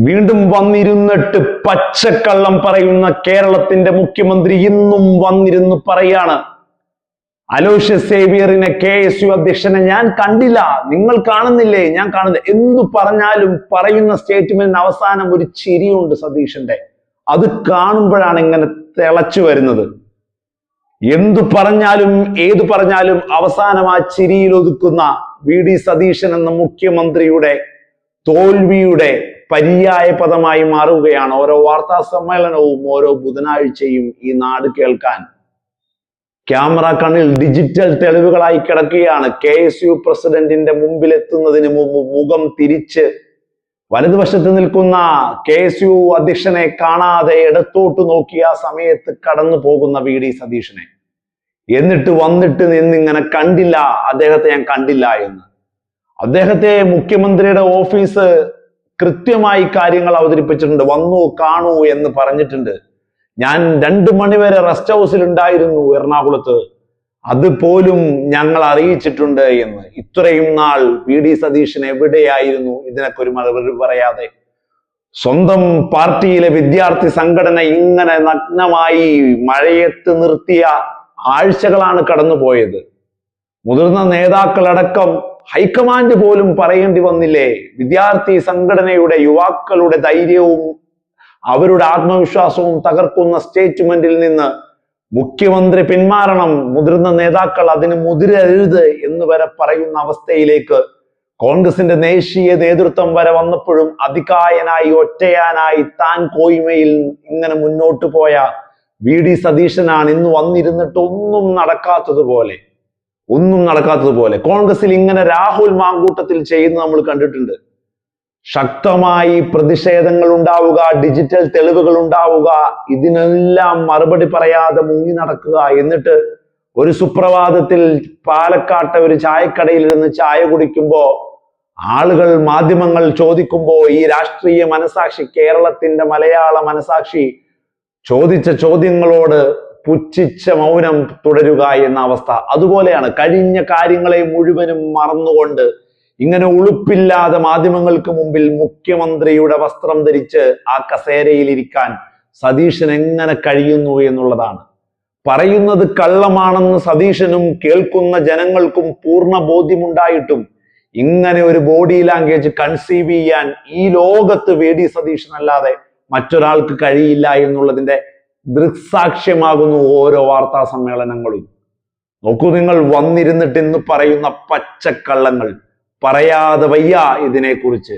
വീണ്ടും വന്നിരുന്നിട്ട് പച്ചക്കള്ളം പറയുന്ന കേരളത്തിന്റെ മുഖ്യമന്ത്രി ഇന്നും വന്നിരുന്ന് പറയാണ്, അലോഷ്യസ് സേവ്യറിനെ KSU അധ്യക്ഷനെ ഞാൻ കണ്ടില്ല, നിങ്ങൾ കാണുന്നില്ലേ, ഞാൻ കാണുന്നില്ല. എന്തു പറഞ്ഞാലും പറയുന്ന സ്റ്റേറ്റ്മെന്റിന് അവസാനം ഒരു ചിരിയുണ്ട് സതീശന്റെ. അത് കാണുമ്പോഴാണ് ഇങ്ങനെ തിളച്ചു വരുന്നത്. എന്തു പറഞ്ഞാലും ഏതു പറഞ്ഞാലും അവസാനം ആ ചിരിയിൽ ഒതുക്കുന്ന VD സതീശൻ എന്ന മുഖ്യമന്ത്രിയുടെ തോൽവിയുടെ പര്യായ പദമായി മാറുകയാണ് ഓരോ വാർത്താ സമ്മേളനവും ഓരോ ബുധനാഴ്ചയും ഈ നാട് കേൾക്കാൻ. ക്യാമറ കണ്ണിൽ ഡിജിറ്റൽ തെളിവുകളായി കിടക്കുകയാണ്. KSU പ്രസിഡന്റിന്റെ മുമ്പിൽ എത്തുന്നതിന് മുമ്പ് മുഖം തിരിച്ച് വലതുവശത്ത് നിൽക്കുന്ന KSU അധ്യക്ഷനെ കാണാതെ ഇടത്തോട്ട് നോക്കിയ ആ സമയത്ത് കടന്നു പോകുന്ന VD സതീശനെ, എന്നിട്ട് വന്നിട്ട് നിന്നിങ്ങനെ കണ്ടില്ല, അദ്ദേഹത്തെ ഞാൻ കണ്ടില്ല എന്ന്. അദ്ദേഹത്തെ മുഖ്യമന്ത്രിയുടെ ഓഫീസ് കൃത്യമായി കാര്യങ്ങൾ അവതരിപ്പിച്ചിട്ടുണ്ട്. വന്നു കാണൂ എന്ന് പറഞ്ഞിട്ടുണ്ട്. ഞാൻ 2 മണിവരെ റെസ്റ്റ് ഹൗസിൽ ഉണ്ടായിരുന്നു എറണാകുളത്ത്, അതുപോലും ഞങ്ങൾ അറിയിച്ചിട്ടുണ്ട് എന്ന്. ഇത്രയും നാൾ VD സതീശൻ എവിടെയായിരുന്നു? ഇതിനൊക്കെ ഒരു മറുപടി പറയാതെ സ്വന്തം പാർട്ടിയിലെ വിദ്യാർത്ഥി സംഘടന ഇങ്ങനെ നഗ്നമായി മഴയത്ത് നിർത്തിയ ആഴ്ചകളാണ് കടന്നുപോയത്. മുതിർന്ന നേതാക്കളടക്കം ഹൈക്കമാൻഡ് പോലും പറയേണ്ടി വന്നില്ലേ, വിദ്യാർത്ഥി സംഘടനയുടെ യുവാക്കളുടെ ധൈര്യവും അവരുടെ ആത്മവിശ്വാസവും തകർക്കുന്ന സ്റ്റേറ്റ്മെന്റിൽ നിന്ന് മുഖ്യമന്ത്രി പിന്മാറണം, മുതിർന്ന നേതാക്കൾ അതിന് മുതിരരുത് എന്ന് വരെ പറയുന്ന അവസ്ഥയിലേക്ക് കോൺഗ്രസിന്റെ ദേശീയ നേതൃത്വം വരെ വന്നപ്പോഴും അതികായനായി ഒറ്റയാനായി താൻ കോയ്മയിൽ ഇങ്ങനെ മുന്നോട്ട് പോയ VD സതീശനാണ് ഇന്ന് വന്നിരുന്നിട്ട് ഒന്നും നടക്കാത്തതുപോലെ കോൺഗ്രസിൽ ഇങ്ങനെ രാഹുൽ മാങ്കൂട്ടത്തിൽ ചെയ്യുന്നത് നമ്മൾ കണ്ടിട്ടുണ്ട്. ശക്തമായി പ്രതിഷേധങ്ങൾ ഉണ്ടാവുക, ഡിജിറ്റൽ തെളിവുകൾ ഉണ്ടാവുക, ഇതിനെല്ലാം മറുപടി പറയാതെ മുങ്ങി നടക്കുക. എന്നിട്ട് ഒരു സുപ്രഭാതത്തിൽ പാലക്കാട്ടെ ഒരു ചായക്കടയിൽ ഇരുന്ന് ചായ കുടിക്കുമ്പോ ആളുകൾ, മാധ്യമങ്ങൾ ചോദിക്കുമ്പോ ഈ രാഷ്ട്രീയ മനസാക്ഷി, കേരളത്തിന്റെ മലയാള മനസാക്ഷി ചോദിച്ച ചോദ്യങ്ങളോട് പുച്ഛിച്ച മൗനം തുടരുക എന്ന അവസ്ഥ. അതുപോലെയാണ് കഴിഞ്ഞ കാര്യങ്ങളെ മുഴുവനും മറന്നുകൊണ്ട് ഇങ്ങനെ ഉളുപ്പില്ലാതെ മാധ്യമങ്ങൾക്ക് മുമ്പിൽ മുഖ്യമന്ത്രിയുടെ വസ്ത്രം ധരിച്ച് ആ കസേരയിൽ ഇരിക്കാൻ സതീശൻ എങ്ങനെ കഴിയുന്നു എന്നുള്ളതാണ്. പറയുന്നത് കള്ളമാണെന്ന് സതീശനും കേൾക്കുന്ന ജനങ്ങൾക്കും പൂർണ്ണ ബോധ്യമുണ്ടായിട്ടും ഇങ്ങനെ ഒരു ബോഡി ലാംഗ്വേജ് കൺസീവ് ചെയ്യാൻ ഈ ലോകത്ത് VD സതീശൻ അല്ലാതെ മറ്റൊരാൾക്ക് കഴിയില്ല എന്നുള്ളതിന്റെ ദൃക്സാക്ഷ്യമാകുന്നു ഓരോ വാർത്താ സമ്മേളനങ്ങളും. നോക്കൂ നിങ്ങൾ, വന്നിരുന്നിട്ട് ഇന്ന് പറയുന്ന പച്ചക്കള്ളങ്ങൾ പറയാതെ വയ്യ ഇതിനെക്കുറിച്ച്.